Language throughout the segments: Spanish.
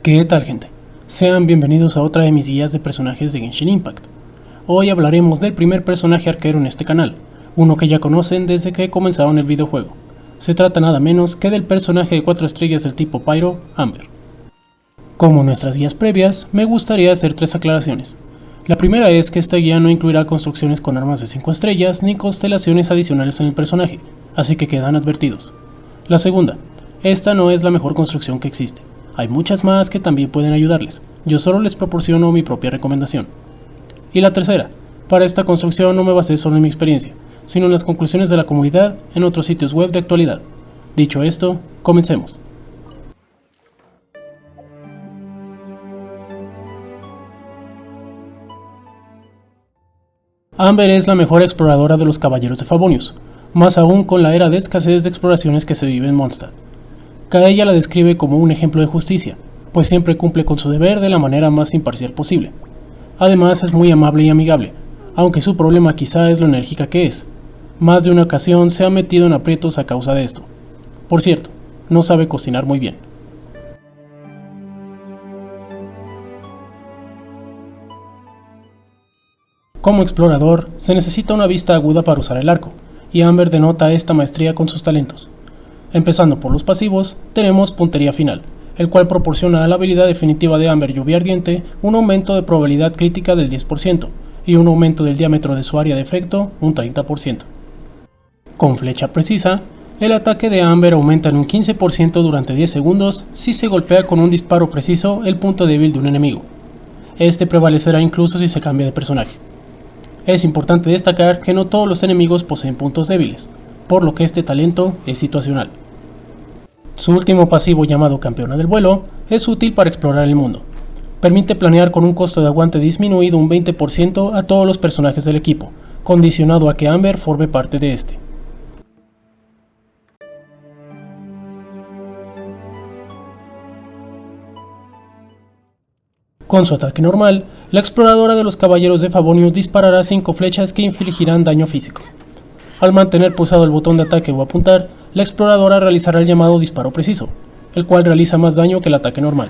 ¿Qué tal, gente? Sean bienvenidos a otra de mis guías de personajes de Genshin Impact. Hoy hablaremos del primer personaje arquero en este canal, uno que ya conocen desde que comenzaron el videojuego. Se trata nada menos que del personaje de 4 estrellas del tipo Pyro, Amber. Como en nuestras guías previas, me gustaría hacer 3 aclaraciones. La primera es que esta guía no incluirá construcciones con armas de 5 estrellas ni constelaciones adicionales en el personaje, así que quedan advertidos. La segunda, esta no es la mejor construcción que existe. Hay muchas más que también pueden ayudarles, yo solo les proporciono mi propia recomendación. Y la tercera, para esta construcción no me basé solo en mi experiencia, sino en las conclusiones de la comunidad en otros sitios web de actualidad. Dicho esto, comencemos. Amber es la mejor exploradora de los caballeros de Favonius, más aún con la era de escasez de exploraciones que se vive en Mondstadt. Kaeya la describe como un ejemplo de justicia, pues siempre cumple con su deber de la manera más imparcial posible. Además es muy amable y amigable, aunque su problema quizá es lo enérgica que es. Más de una ocasión se ha metido en aprietos a causa de esto. Por cierto, no sabe cocinar muy bien. Como explorador, se necesita una vista aguda para usar el arco, y Amber denota esta maestría con sus talentos. Empezando por los pasivos, tenemos puntería final, el cual proporciona a la habilidad definitiva de Amber Lluvia Ardiente un aumento de probabilidad crítica del 10% y un aumento del diámetro de su área de efecto un 30%. Con flecha precisa, el ataque de Amber aumenta en un 15% durante 10 segundos si se golpea con un disparo preciso el punto débil de un enemigo. Este prevalecerá incluso si se cambia de personaje. Es importante destacar que no todos los enemigos poseen puntos débiles, por lo que este talento es situacional. Su último pasivo, llamado Campeona del Vuelo, es útil para explorar el mundo. Permite planear con un costo de aguante disminuido un 20% a todos los personajes del equipo, condicionado a que Amber forme parte de este. Con su ataque normal, la exploradora de los caballeros de Favonius disparará 5 flechas que infligirán daño físico. Al mantener pulsado el botón de ataque o apuntar, la exploradora realizará el llamado disparo preciso, el cual realiza más daño que el ataque normal.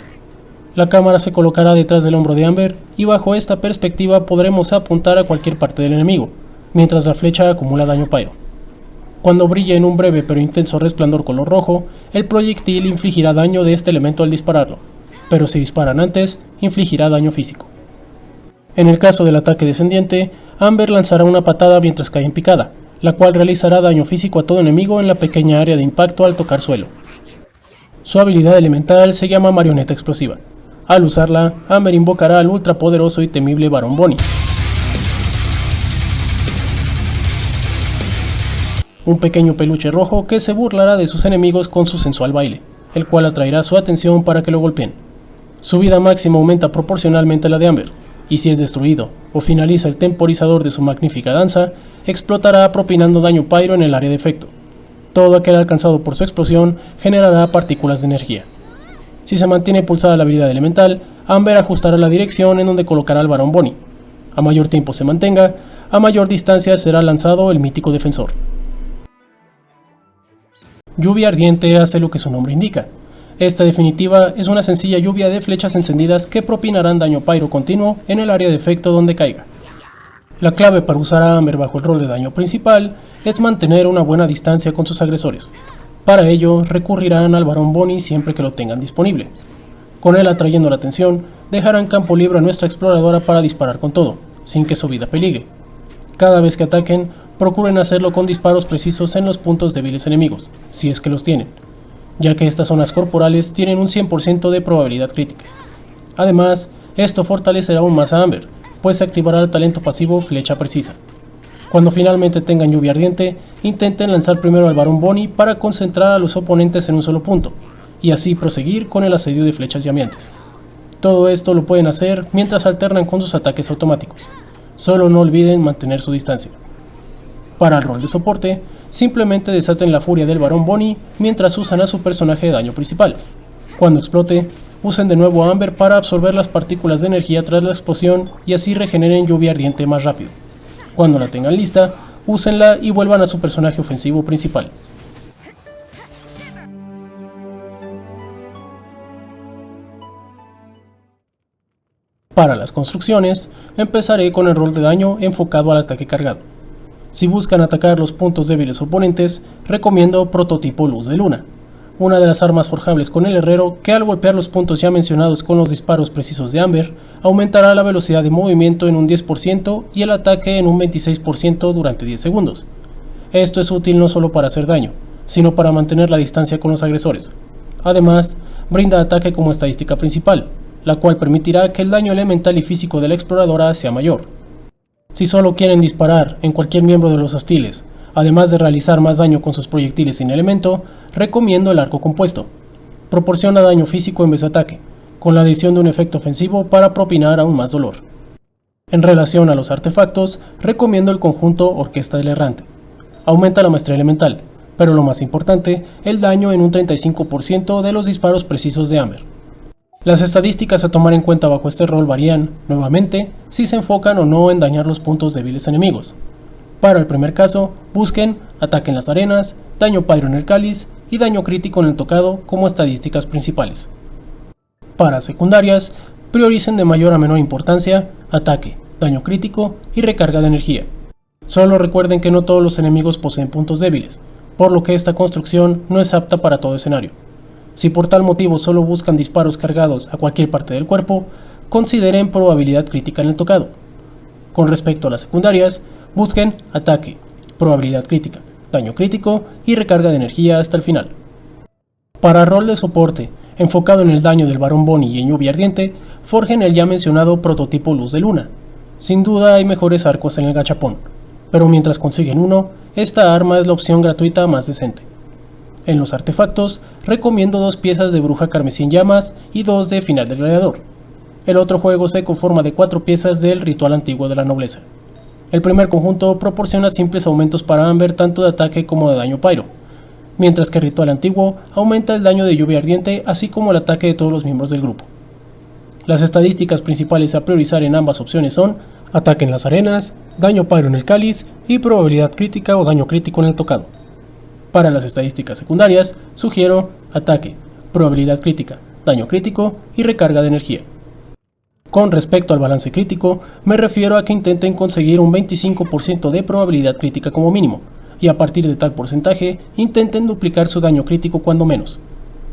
La cámara se colocará detrás del hombro de Amber y bajo esta perspectiva podremos apuntar a cualquier parte del enemigo, mientras la flecha acumula daño pyro. Cuando brille en un breve pero intenso resplandor color rojo, el proyectil infligirá daño de este elemento al dispararlo, pero si disparan antes, infligirá daño físico. En el caso del ataque descendiente, Amber lanzará una patada mientras cae en picada, la cual realizará daño físico a todo enemigo en la pequeña área de impacto al tocar suelo. Su habilidad elemental se llama Marioneta Explosiva. Al usarla, Amber invocará al ultrapoderoso y temible Barón Bonnie, un pequeño peluche rojo que se burlará de sus enemigos con su sensual baile, el cual atraerá su atención para que lo golpeen. Su vida máxima aumenta proporcionalmente a la de Amber, y si es destruido o finaliza el temporizador de su magnífica danza, explotará propinando daño pyro en el área de efecto. Todo aquel alcanzado por su explosión generará partículas de energía. Si se mantiene pulsada la habilidad elemental, Amber ajustará la dirección en donde colocará al Barón Bonnie. A mayor tiempo se mantenga, a mayor distancia será lanzado el mítico defensor. Lluvia Ardiente hace lo que su nombre indica. Esta definitiva es una sencilla lluvia de flechas encendidas que propinarán daño pyro continuo en el área de efecto donde caiga. La clave para usar a Amber bajo el rol de daño principal es mantener una buena distancia con sus agresores. Para ello recurrirán al Barón Bonnie siempre que lo tengan disponible. Con él atrayendo la atención, dejarán campo libre a nuestra exploradora para disparar con todo, sin que su vida peligre. Cada vez que ataquen, procuren hacerlo con disparos precisos en los puntos débiles enemigos, si es que los tienen, ya que estas zonas corporales tienen un 100% de probabilidad crítica. Además, esto fortalecerá aún más a Amber, pues se activará el talento pasivo Flecha Precisa. Cuando finalmente tengan Lluvia Ardiente, intenten lanzar primero al Barón Bonnie para concentrar a los oponentes en un solo punto, y así proseguir con el asedio de flechas llameantes. Todo esto lo pueden hacer mientras alternan con sus ataques automáticos. Solo no olviden mantener su distancia. Para el rol de soporte, simplemente desaten la furia del Barón Bonnie mientras usan a su personaje de daño principal. Cuando explote, usen de nuevo a Amber para absorber las partículas de energía tras la explosión y así regeneren Lluvia Ardiente más rápido. Cuando la tengan lista, úsenla y vuelvan a su personaje ofensivo principal. Para las construcciones, empezaré con el rol de daño enfocado al ataque cargado. Si buscan atacar los puntos débiles oponentes, recomiendo Prototipo Luz de Luna, una de las armas forjables con el herrero que al golpear los puntos ya mencionados con los disparos precisos de Amber, aumentará la velocidad de movimiento en un 10% y el ataque en un 26% durante 10 segundos. Esto es útil no solo para hacer daño, sino para mantener la distancia con los agresores. Además, brinda ataque como estadística principal, la cual permitirá que el daño elemental y físico de la exploradora sea mayor. Si solo quieren disparar en cualquier miembro de los hostiles, además de realizar más daño con sus proyectiles sin elemento, recomiendo el arco compuesto. Proporciona daño físico en vez de ataque, con la adición de un efecto ofensivo para propinar aún más dolor. En relación a los artefactos, recomiendo el conjunto Orquesta del Errante. Aumenta la maestría elemental, pero lo más importante, el daño en un 35% de los disparos precisos de Amber. Las estadísticas a tomar en cuenta bajo este rol varían, nuevamente, si se enfocan o no en dañar los puntos débiles enemigos. Para el primer caso, busquen ataque en las arenas, daño pyro en el cáliz y daño crítico en el tocado como estadísticas principales. Para secundarias, prioricen de mayor a menor importancia ataque, daño crítico y recarga de energía. Solo recuerden que no todos los enemigos poseen puntos débiles, por lo que esta construcción no es apta para todo escenario. Si por tal motivo solo buscan disparos cargados a cualquier parte del cuerpo, consideren probabilidad crítica en el tocado. Con respecto a las secundarias, busquen ataque, probabilidad crítica, daño crítico y recarga de energía hasta el final. Para rol de soporte, enfocado en el daño del Barón Bonnie y en lluvia ardiente, forjen el ya mencionado Prototipo Luz de Luna. Sin duda hay mejores arcos en el gachapón, pero mientras consiguen uno, esta arma es la opción gratuita más decente. En los artefactos, recomiendo 2 piezas de Bruja Carmesí en llamas y 2 de Final del Gladiador. El otro juego se conforma de 4 piezas del Ritual Antiguo de la Nobleza. El primer conjunto proporciona simples aumentos para Amber tanto de ataque como de daño pyro, mientras que el Ritual Antiguo aumenta el daño de lluvia ardiente así como el ataque de todos los miembros del grupo. Las estadísticas principales a priorizar en ambas opciones son ataque en las arenas, daño pyro en el cáliz y probabilidad crítica o daño crítico en el tocado. Para las estadísticas secundarias, sugiero ataque, probabilidad crítica, daño crítico y recarga de energía. Con respecto al balance crítico, me refiero a que intenten conseguir un 25% de probabilidad crítica como mínimo, y a partir de tal porcentaje, intenten duplicar su daño crítico cuando menos.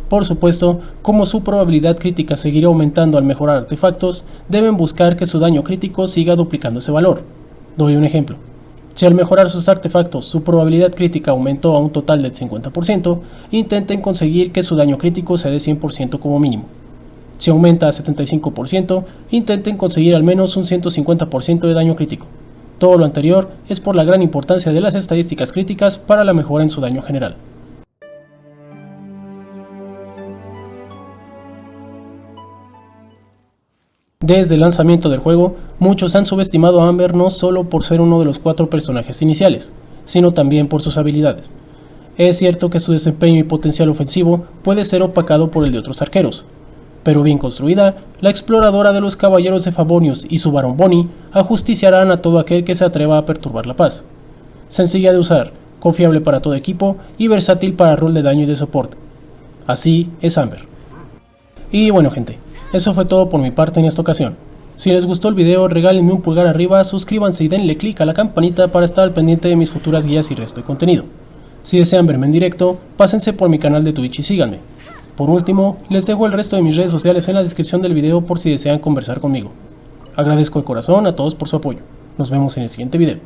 Por supuesto, como su probabilidad crítica seguirá aumentando al mejorar artefactos, deben buscar que su daño crítico siga duplicando ese valor. Doy un ejemplo. Si al mejorar sus artefactos su probabilidad crítica aumentó a un total del 50%, intenten conseguir que su daño crítico sea de 100% como mínimo. Si aumenta a 75%, intenten conseguir al menos un 150% de daño crítico. Todo lo anterior es por la gran importancia de las estadísticas críticas para la mejora en su daño general. Desde el lanzamiento del juego, muchos han subestimado a Amber no solo por ser uno de los 4 personajes iniciales, sino también por sus habilidades. Es cierto que su desempeño y potencial ofensivo puede ser opacado por el de otros arqueros, pero bien construida, la exploradora de los Caballeros de Favonius y su Barón Bonnie ajusticiarán a todo aquel que se atreva a perturbar la paz. Sencilla de usar, confiable para todo equipo y versátil para rol de daño y de soporte. Así es Amber. Y bueno gente, eso fue todo por mi parte en esta ocasión. Si les gustó el video, regálenme un pulgar arriba, suscríbanse y denle click a la campanita para estar al pendiente de mis futuras guías y resto de contenido. Si desean verme en directo, pásense por mi canal de Twitch y síganme. Por último, les dejo el resto de mis redes sociales en la descripción del video por si desean conversar conmigo. Agradezco de corazón a todos por su apoyo. Nos vemos en el siguiente video.